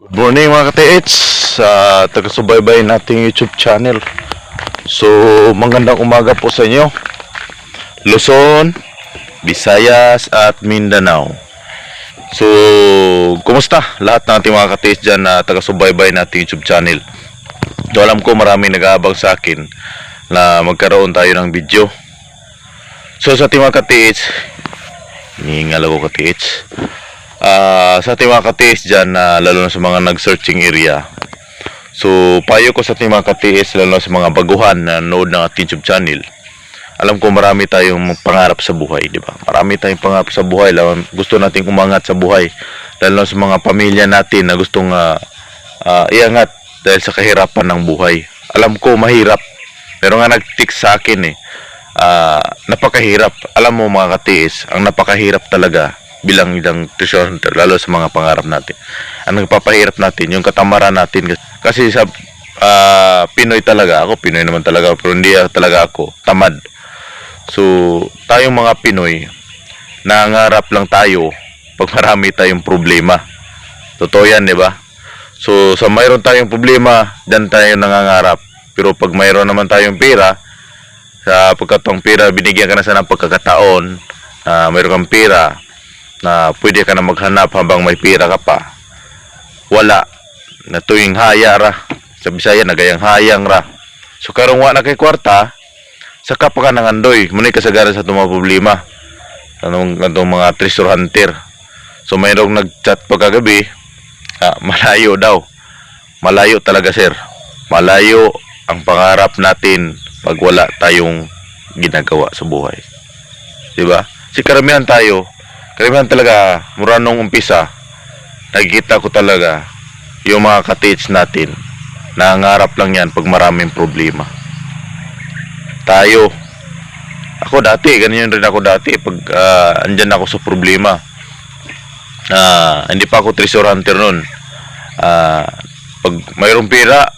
Good morning mga ka-TH sa taga-subaybay nating YouTube channel. So, magandang umaga po sa inyo, Luzon, Visayas at Mindanao. So, kumusta lahat ng ating mga ka-TH dyan na taga-subaybay nating YouTube channel? So, alam ko marami nag-aabang sa akin na magkaroon tayo ng video. So, sa ating mga ka-TH, hinihingal ako ka-TH. Sa ating mga ka-TS dyan, lalo na sa mga nag-searching area. So, payo ko sa ating mga ka-TS, lalo na sa mga baguhan na nanood ng ating YouTube channel. Alam ko marami tayong pangarap sa buhay, di ba? Marami tayong pangarap sa buhay, lalo gusto nating umangat sa buhay. Lalo na sa mga pamilya natin na gustong iangat dahil sa kahirapan ng buhay. Alam ko mahirap, pero nga nag-text sa akin napakahirap. Alam mo mga ka-TS, ang napakahirap talaga bilang isang treasure hunter, lalo sa mga pangarap natin. Ang nagpapahirap natin, yung katamaran natin. Kasi sa Pinoy talaga ako, Pinoy naman talaga, pero hindi talaga ako tamad. So, tayong mga Pinoy, nangangarap lang tayo pag marami tayong problema. Totoo yan, di ba? So, sa mayroon tayong problema, dyan tayo nangangarap. Pero pag mayroon naman tayong pera, sa pagkatong pera, binigyan ka na sa ng pagkakataon, mayroon kang pera, na pwede ka na maghanap habang may pira ka pa. Wala. Na tuwing haya ra. Sa Bisaya, nagayang hayang ra. So, karong wa na kay kwarta, saka pa ka nangandoy. Muna'y kasagaran sa itong mga problema. Itong mga treasure hunter. So, mayroong nag-chat pagkagabi, malayo daw. Malayo talaga, sir. Malayo ang pangarap natin pag wala tayong ginagawa sa buhay. Diba? Si karamihan talaga, mura nung umpisa, nakikita ko talaga yung mga ka-TH natin, nangangarap lang yan pag maraming problema. Ako dati, ganyan rin ako dati, pag andyan ako sa problema, hindi pa ako treasure hunter nun, pag mayroong pera,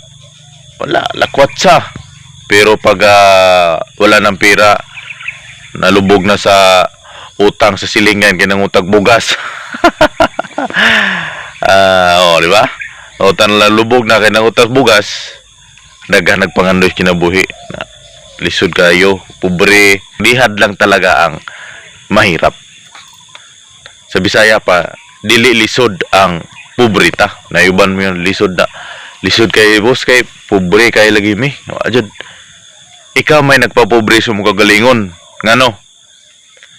wala, lakwat siya. Pero pag wala ng pera, nalubog na sa utang sa silingan, kinangutag bugas. Di ba? Utang na lubog na kinangutag bugas, nagpangandoy kinabuhi. Lisod kayo, pobre, lihad lang talaga ang mahirap. Sa Bisaya pa, dili lisod ang pobrita. Nayuban mo yun, lisod kay boss, kay pobre kay lagi mi. Ajud, ikaw may nagpapobre sa mga kagalingon. Ngano?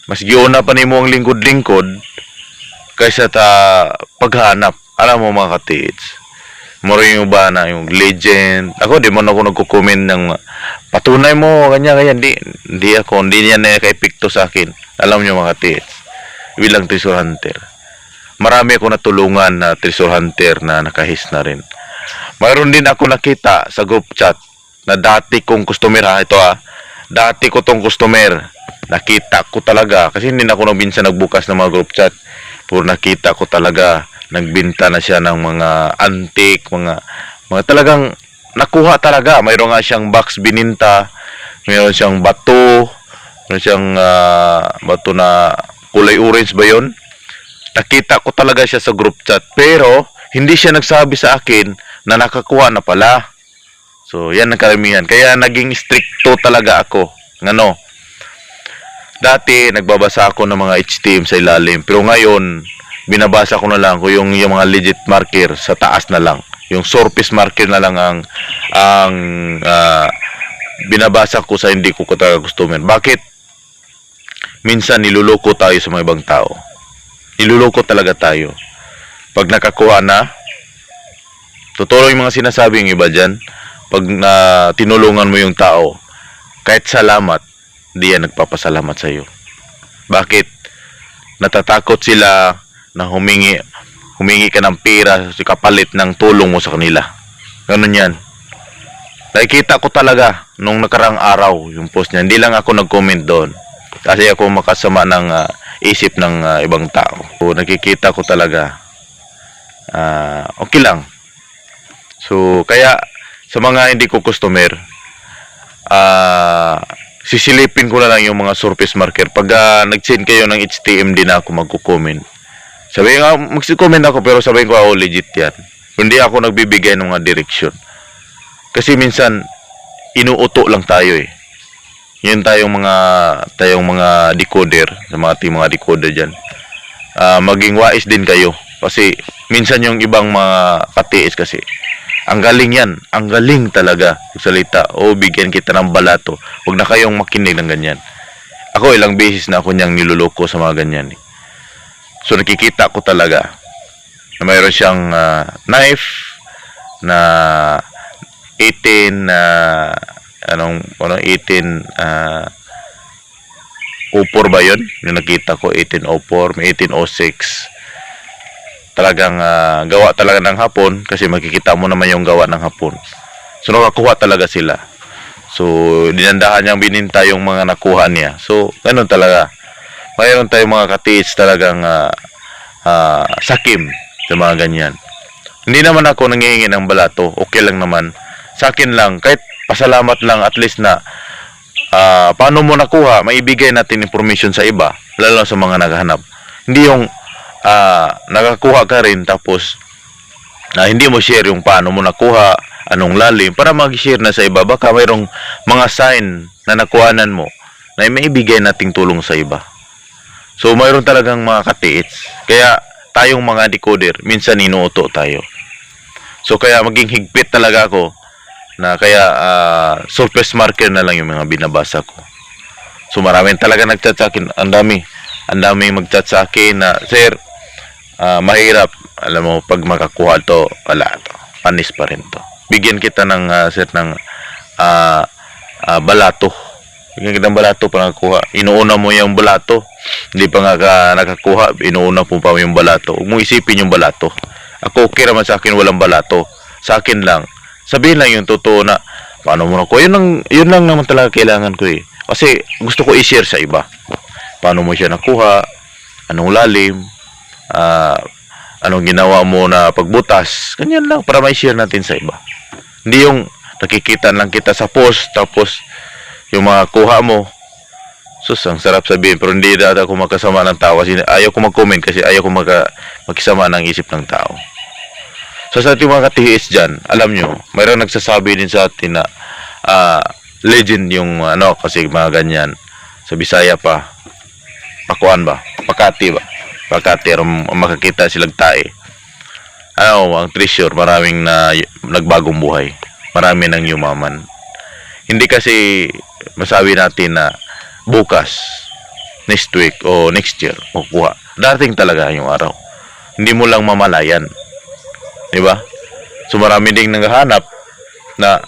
Mas giuna pa nimo ang lingkod-lingkod kaysa paghanap. Alam mo mga ka-TH, moro yung ba na yung legend. Ako di man ako nagko-comment ng patunay mo ganyan. Hindi niya na ka-epekto sa akin. Alam niyo mga ka-TH, bilang treasure hunter, marami ako natulungan na treasure hunter na nakahis na rin. Mayroon din ako nakita sa group chat na dati kong customer, dati ko tong customer. Nakita ko talaga, kasi hindi na ako nagbukas ng mga group chat, puro nakita ko talaga, nagbenta na siya ng mga antique, mga talagang nakuha talaga. Mayroon nga siyang box bininta, mayroon siyang bato, mayroon siyang bato na kulay orange ba yun? Nakita ko talaga siya sa group chat, pero hindi siya nagsabi sa akin na nakakuha na pala. So, yan ang karamihan. Kaya naging stricto talaga ako. Ngano? Dati, nagbabasa ako ng mga HTML sa ilalim. Pero ngayon, binabasa ko na lang kung yung mga legit marker sa taas na lang. Yung surface marker na lang ang binabasa ko sa hindi ko talaga customer. Bakit? Minsan, niluloko tayo sa mga ibang tao. Niluloko talaga tayo. Pag nakakuha na, totoo yung mga sinasabing iba dyan. Pag tinulungan mo yung tao, kahit salamat, di yan nagpapasalamat sa iyo. Bakit? Natatakot sila na humingi ka ng pera sa kapalit ng tulong mo sa kanila. Ganun yan. Nakikita ko talaga nung nakarang araw yung post niya. Hindi lang ako nag-comment doon, kasi ako makasama ng isip ng ibang tao. So, nakikita ko talaga okay lang. So, kaya sa mga hindi ko customer, sisilipin ko na lang yung mga surface marker. Pag nag-send kayo ng HTML, din ako magko-comment. Sabihin nga, mag-comment ako, pero sabihin ko, legit yan. Hindi ako nagbibigay ng mga direksyon. Kasi minsan, inuuto lang tayo eh. Yun tayong mga decoder, sa mga ating mga decoder dyan. Maging wais din kayo. Kasi minsan yung ibang mga katiis kasi, ang galing yan, ang galing talaga salita. O bigyan kita ng balato. Huwag na kayong makinig ng ganyan. Ako ilang beses na ako niyang niluloko sa mga ganyan. So nakikita ko talaga na mayroon siyang knife na 18 04 ba yun? Yung nakita ko 1804, may 1806. Talagang gawa talaga ng Hapon kasi makikita mo naman yung gawa ng Hapon. So nakakuha talaga sila. So dinandahan niyang bininta yung mga nakuha niya. So ganun talaga. Mayroon tayong mga katiits talagang sakim sa mga ganyan. Hindi naman ako nangihingi ng balato. Okay lang naman. Sa akin lang, kahit pasalamat lang at least na paano mo nakuha, maibigay natin information sa iba, lalo sa mga naghahanap. Hindi yung nakakuha ka rin tapos hindi mo share yung paano mo nakuha, anong lalim, para mag-share na sa iba. Baka mayroong mga sign na nakuhanan mo na maibigay nating tulong sa iba. So mayroon talagang mga katiits. Kaya tayong mga decoder, minsan inuuto tayo. So kaya maging higpit talaga ako na kaya surface marker na lang yung mga binabasa ko. So maraming talaga nagchat sa akin. Ang dami magchat sa akin na, sir, mahirap. Alam mo, pag makakuha to, wala to. Panis pa rin to. Bigyan kita ng sir ng balato. Bigyan kita ng balato para nakakuha. Inuuna mo yung balato. Hindi pa nga nakakuha, inuuna po pa yung balato. Huwag mo isipin yung balato. Ako okay naman sa akin walang balato. Sa akin lang. Sabihin lang yung totoo na paano mo nakuha. Yun lang naman talaga kailangan ko eh. Kasi gusto ko i-share sa iba. Paano mo siya nakuha? Anong lalim? Anong ginawa mo na pagbutas? Ganyan lang para may share natin sa iba. Hindi yung nakikita lang kita sa post tapos yung mga kuha mo. Sus, ang sarap sabihin pero hindi dada ako makasama ng tao kasi ayaw ko mag-comment kasi ayaw ko makisama ng isip ng tao. So sa ating mga katiis dyan, alam nyo, mayroong nagsasabi din sa atin na legend yung kasi mga ganyan. Sa Bisaya pa, Pakuan ba? Pakati ba? Pakati, makakita silang tae. Ang treasure, maraming nagbagong buhay. Marami nang yumaman. Hindi kasi masabi natin na bukas, next week, o next year, makukuha. Dating talaga yung araw. Hindi mo lang mamalayan. Diba? So marami ding naghahanap na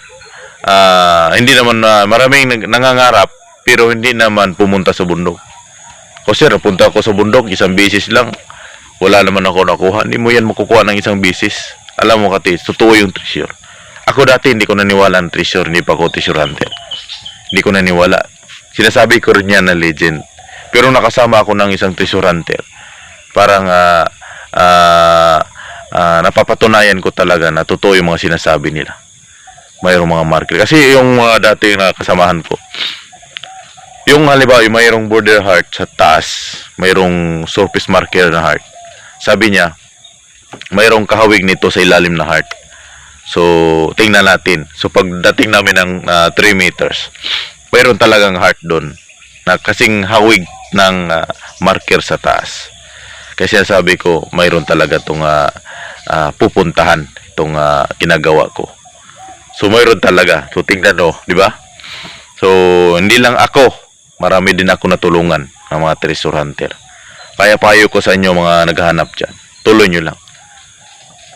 hindi naman maraming nangangarap pero hindi naman pumunta sa bundok. O sir, punta ako sa bundok isang beses lang. Wala naman ako nakuha. Hindi mo yan makukuha ng isang beses. Alam mo kati, totoo yung treasure. Ako dati hindi ko naniwala ng treasure, hindi pa ako treasure hunter. Hindi ko naniwala. Sinasabi ko rin yan na legend. Pero nakasama ako ng isang treasure hunter. Parang napapatunayan ko talaga na totoo yung mga sinasabi nila. Mayroong mga marker. Kasi yung mga dati na kasamahan ko, yung halimbawa, yung mayroong border heart sa taas, mayroong surface marker na heart. Sabi niya, mayroong kahawig nito sa ilalim na heart. So, tingnan natin. So, pagdating namin ng 3 meters, mayroon talagang heart doon na kasing hawig ng marker sa taas. Kasi sabi ko, mayroon talaga itong pupuntahan itong ginagawa ko. So, mayroon talaga. So, tingnan o, di ba? So, hindi lang ako, marami din ako natulungan ng mga treasure hunter. Kaya payo ko sa inyo mga naghahanap dyan. Tuloy nyo lang.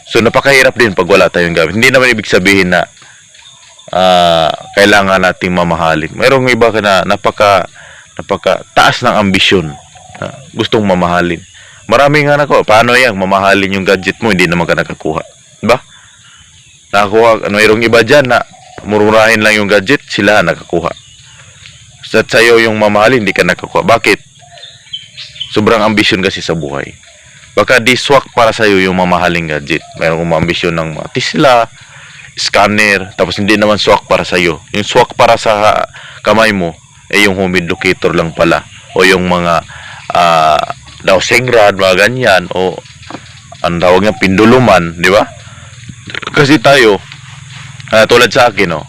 So, napakahirap din pag wala tayong gamit. Hindi naman ibig sabihin na kailangan nating mamahalin. Mayroong iba na napaka taas ng ambisyon. Gustong mamahalin. Marami nga nako, paano yan? Mamahalin yung gadget mo, hindi naman ka nakakuha. Diba? Nakakuha, mayroong iba dyan na mururahin lang yung gadget, sila nakakuha. At sa'yo yung mamahalin, hindi ka nakakuha. Bakit? Sobrang ambisyon kasi sa buhay. Baka di swak para sa'yo yung mamahaling gadget. Mayroong ambisyon ng mga Tesla, scanner, tapos hindi naman swak para sa'yo. Yung swak para sa kamay mo, yung humid locator lang pala. O yung mga dowsing rod, mga ganyan, o ang tawag niya, pinduluman, di ba? Kasi tayo, tulad sa akin, no,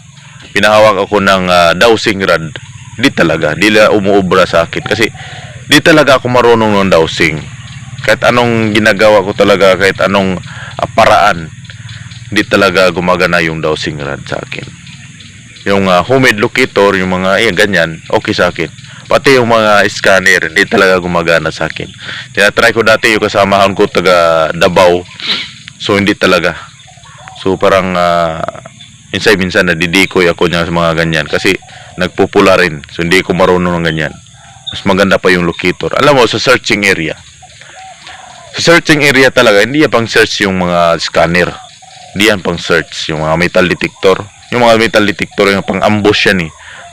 pinahawak ako ng dowsing rod. Di talaga, di la umuubra sa akin. Kasi di talaga ako marunong ng dowsing. Kahit anong ginagawa ko talaga, kahit anong paraan, di talaga gumagana yung dowsing rod sa akin. Yung homemade locator, yung mga ganyan, okay sa akin. Pati yung mga scanner, hindi talaga gumagana sa akin. Tinatry ko dati yung kasamahan ko taga Davao. So hindi talaga. So parang minsan nadidikoy ako niya sa mga ganyan kasi nagpupula rin. So hindi ko marunong ng ganyan. Mas maganda pa yung locator. Alam mo, sa searching area. Sa searching area talaga, hindi yan pang search yung mga scanner. Hindi yan pang search. Yung mga metal detector. Yung mga metal detector, yung pang ambush yan eh.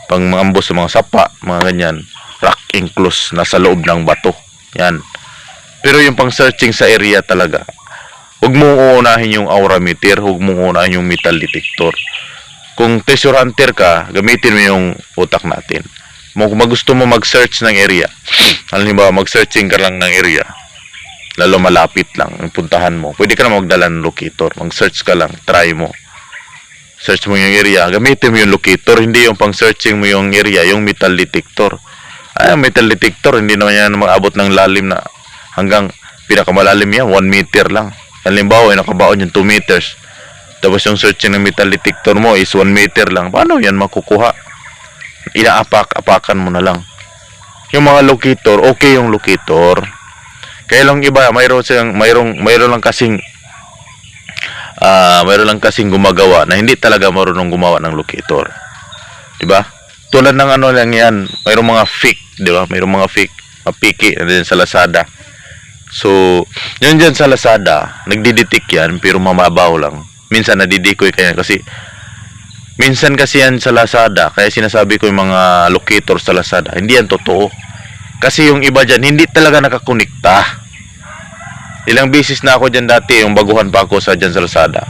Pang ambush sa mga sapa, mga ganyan. Rock enclosed, nasa loob ng bato. Yan. Pero yung pang searching sa area talaga, huwag mong uunahin yung aura meter, huwag mong uunahin yung metal detector. Kung treasure hunter ka, gamitin mo yung utak natin. Kung gusto mo mag-search ng area, halimbawa mag-searching ka lang ng area, lalo malapit lang, yung puntahan mo, pwede ka na magdala ng locator, mag-search ka lang, try mo. Search mo yung area, gamitin mo yung locator, hindi yung pang-searching mo yung area, yung metal detector. Ay, metal detector, hindi naman yan mag-abot ng lalim na hanggang pinakamalalim yan, 1 meter lang. Halimbawa, nakabaon yung 2 meters. Tapos yung searching ng metal detector mo is 1 meter lang. Paano yan makukuha? Inaapak-apakan mo na lang. Yung mga locator, okay yung locator. Kaya lang iba, mayroon lang kasing gumagawa na hindi talaga marunong gumawa ng locator. 'Di ba? Tulad ng ano lang 'yan, mayroong mga fake, 'di ba? Mayroong mga fake, mapiki din sa Lazada. So, yun dyan sa Lazada, nagdidetect yan, pero mamabaw lang. Minsan nadidikoy kaya kasi minsan kasi yan sa Lazada, kaya sinasabi ko yung mga locator sa Lazada, hindi yan totoo. Kasi yung iba dyan, hindi talaga nakakonekta. Ilang beses na ako dyan dati, yung baguhan pa ako sa dyan sa Lazada.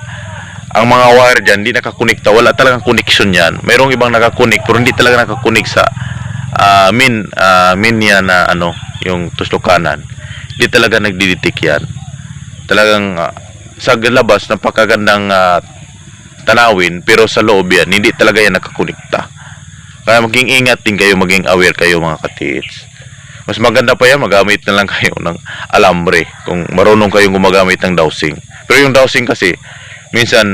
Ang mga wire dyan, hindi nakakonekta. Wala talagang connection yan. Mayroong ibang nakakonek, pero hindi talaga nakakonek sa min yan na yung tuslo kanan. Hindi talaga nagdidetect yan. Talagang sa labas, napakagandang tanawin, pero sa loob yan, hindi talaga yan nakakonekta. Kaya maging ingat din kayo, maging aware kayo mga katiits. Mas maganda pa yan, magamit na lang kayo ng alambre kung marunong kayong gumagamit ng dowsing. Pero yung dowsing kasi, minsan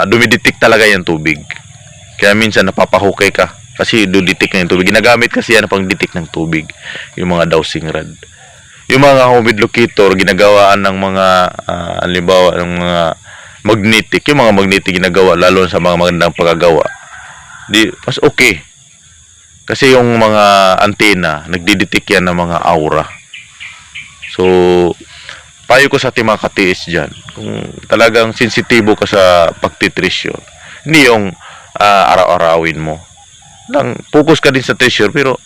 dumidetect talaga yung tubig. Kaya minsan napapahukay ka kasi dumidetect na yung tubig. Ginagamit kasi yan pang detect ng tubig, yung mga dowsing rod. Yung mga homemade locator, ginagawaan ng mga, halimbawa, ng mga magnetic. Yung mga magnetic ginagawa, lalo sa mga magandang pagkagawa. Mas okay. Kasi yung mga antena, nagdidetect yan ng mga aura. So, payo ko sa ating mga katiis dyan, kung talagang sensitibo ka sa pagtitreasure, hindi yung araw-arawin mo. Focus ka din sa treasure, pero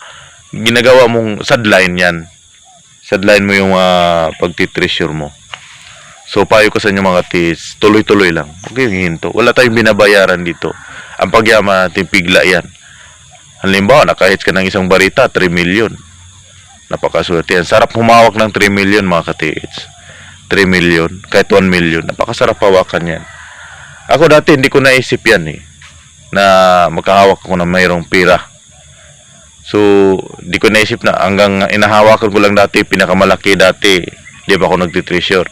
ginagawa mong sideline yan. Sideline mo yung pagtitreasure mo. So, payo ko sa inyo mga katiis, tuloy-tuloy lang. Huwag kayong hinto. Wala tayong binabayaran dito. Ang pagyaman natin, pigla yan. Halimbawa, nakahits ka ng isang barita, 3 million. Napakaswerte yan. Sarap humawak ng 3 million mga katiits. 3 million, kahit 1 million. Napakasarap hawakan yan. Ako dati, hindi ko naisip yan na makahawak ako ng mayroong pira. So, hindi ko naisip na hanggang inahawakan ko lang dati, pinakamalaki dati. Di ba ako nagtitreasure?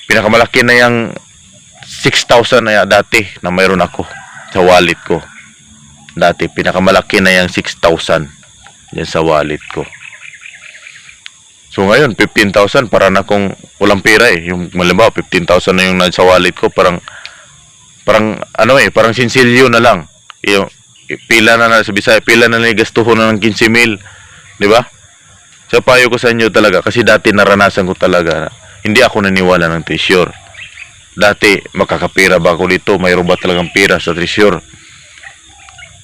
Pinakamalaki na yung 6,000 na dati na mayroon ako sa wallet ko. Dati, pinakamalaki na yung 6,000 yan sa wallet ko. So ngayon, 15,000 para na kung walang pera Yung malimbawa, 15,000 na yung nasa wallet ko, parang sinsilyo na lang. Yung pila na sa Bisaya, pila na gastuhon na ng 15,000, di ba? So payo ko sa inyo talaga, kasi dati naranasan ko talaga, hindi ako naniwala ng treasure. Dati, makakapira ba ako dito? Mayroon ba talagang pira sa treasure?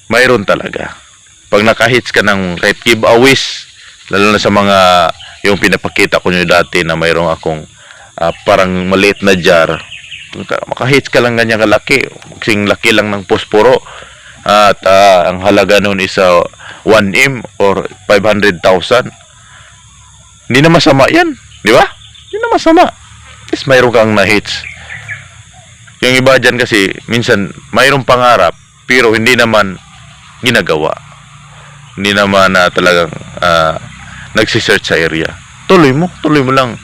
Mayroon talaga. Pag nakahits ka ng kahit giveaways, lalo na sa mga yung pinapakita ko nyo dati na mayroong akong parang maliit na jar, makahits ka lang ganyan kalaki, kasing laki lang ng posporo, at ang halaga nun is 1M or 500,000. Hindi na masama yan, di ba? Hindi na masama. Yes, mayroon kang na-hits. Yung iba dyan kasi, minsan, mayroong pangarap, pero hindi naman ginagawa. Hindi naman talagang nagsisearch sa area. Tuloy mo lang.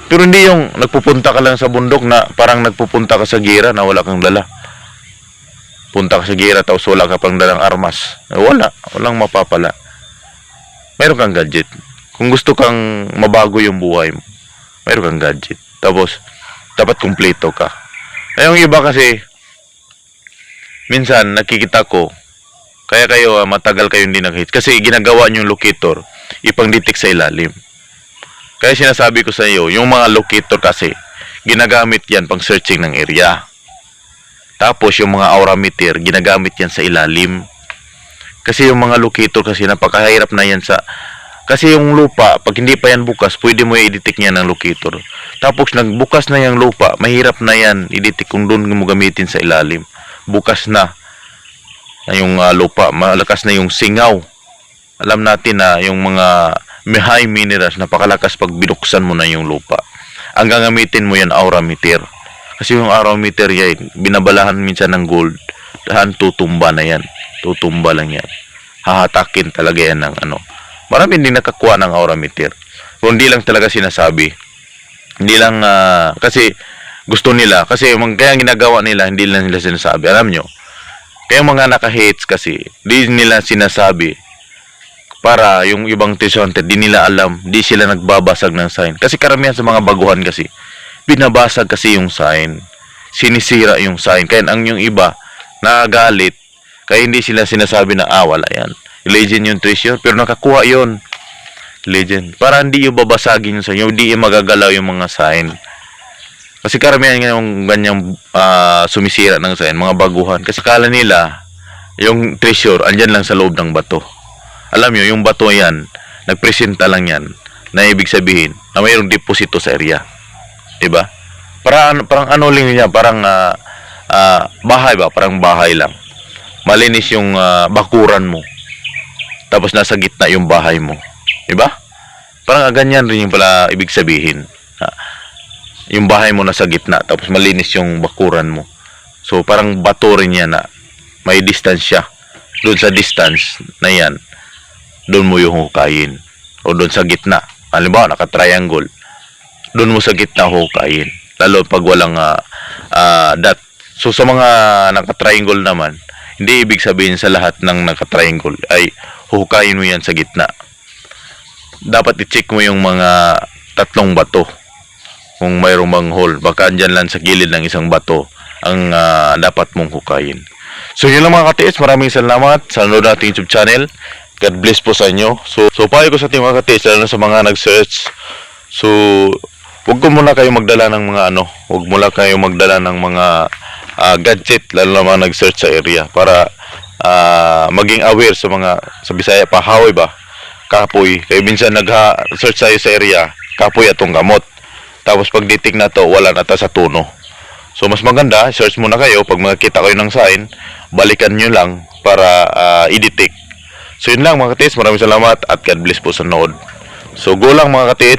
Pero hindi yung nagpupunta ka lang sa bundok na parang nagpupunta ka sa gira na wala kang dala. Punta ka sa gira tapos wala ka pang dalang armas. Walang mapapala. Mayroon kang gadget. Kung gusto kang mabago yung buhay mo, mayroon kang gadget. Tapos, dapat kumpleto ka. Ay, yung iba kasi, minsan nakikita ko, kaya kayo matagal kayo hindi nag-hits. Kasi ginagawa nyo yung locator, ipang-detect sa ilalim. Kaya sinasabi ko sa iyo, yung mga locator kasi, ginagamit yan pang searching ng area. Tapos yung mga aura meter, ginagamit yan sa ilalim. Kasi yung mga locator kasi napakahirap na yan sa... Kasi yung lupa, pag hindi pa yan bukas, pwede mo i-detect yan ng locator. Tapos nagbukas na yung lupa, mahirap na yan i-detect kung doon mo gamitin sa ilalim. Bukas na yung lupa, malakas na yung singaw. Alam natin na yung mga high minerals, napakalakas pag binuksan mo na yung lupa. Ang gagamitin mo yan, aura meter. Kasi yung aura meter yan, binabalahan minsan ng gold. Tutumba na yan. Tutumba lang yan. Hahatakin talaga yan ng ano. Marami din nakakuha ng aura meter. Kung hindi lang talaga sinasabi. Hindi lang, kasi gusto nila. Kasi kaya ginagawa nila, hindi lang nila sinasabi. Alam nyo, kaya mga naka-hates kasi, hindi nila sinasabi para yung ibang tisonte, di nila alam, di sila nagbabasag ng sign. Kasi karamihan sa mga baguhan kasi, binabasag kasi yung sign. Sinisira yung sign. Kaya ang yung iba, nagalit, kaya hindi sila sinasabi na, wala yan. Legend yung treasure, pero nakakuha yon legend. Para hindi yung babasagin yung sign, hindi yung magagalaw yung mga sign. Kasi karamihan yung ganyang sumisira ng sign, mga baguhan. Kasi kala nila, yung treasure, andyan lang sa loob ng bato. Alam nyo, yung bato yan, nagpresenta lang yan, na ibig sabihin, na mayroong deposito sa area. Diba? Parang ano lang niya, parang bahay ba? Parang bahay lang. Malinis yung bakuran mo. Tapos nasa gitna yung bahay mo. Diba? Parang ganyan rin yung pala ibig sabihin. Yung bahay mo nasa gitna, tapos malinis yung bakuran mo. So, parang bato rin yan na may distansya. Doon sa distance na yan, doon mo yung hukayin. O doon sa gitna. Halimbawa, naka-triangle. Doon mo sa gitna hukayin. Lalo pag walang dot. So, sa mga naka-triangle naman, hindi ibig sabihin sa lahat ng naka-triangle ay hukayin mo yan sa gitna. Dapat i-check mo yung mga tatlong bato. Kung mayroong bang hole. Baka andyan lang sa gilid ng isang bato ang dapat mong hukayin. So, yun lang mga katiis. Maraming salamat sa nanonood nating YouTube channel. God bless po sa inyo. So payo ko sa ating mga katiis, lalo na sa mga nag-search. So, huwag ko muna kayo magdala ng mga huwag muna kayo magdala ng mga gadget, lalo na mga nag-search sa area. Para maging aware sa mga, sa Bisaya, pahawi ba? Kapoy. Kaya minsan nag-search tayo sa area, kapoy atong gamot. Tapos pag detect na to, wala na ta sa tuno. So, mas maganda, search muna kayo. Pag makikita kayo ng sign, balikan nyo lang para i-detect. So, yun lang mga katiis. Maraming salamat at God bless po sa nood. So, go lang mga katiis.